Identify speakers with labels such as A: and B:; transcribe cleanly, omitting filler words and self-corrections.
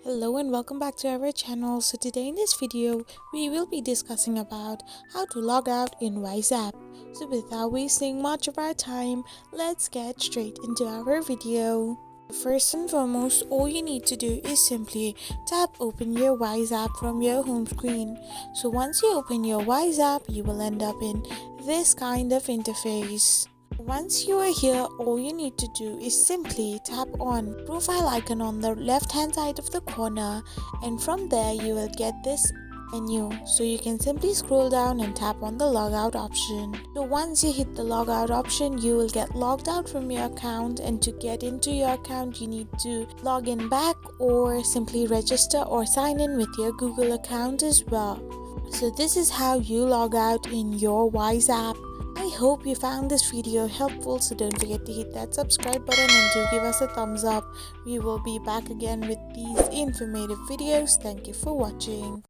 A: Hello and welcome back to our channel. So today in this video we will be discussing about how to log out in Wise app. So without wasting much of our time, let's get straight into our video. First and foremost, all you need to do is simply tap open your Wise app from your home screen. So once you open your Wise app, you will end up in this kind of interface. Once you are here, all you need to do is simply tap on profile icon on the left hand side of the corner, and from there you will get this menu. So you can simply scroll down and tap on the logout option. So once you hit the logout option, you will get logged out from your account, and to get into your account you need to log in back or simply register or sign in with your Google account as well. So this is how you log out in your Wise app. I hope you found this video helpful, so don't forget to hit that subscribe button and to give us a thumbs up. We will be back again with these informative videos. Thank you for watching.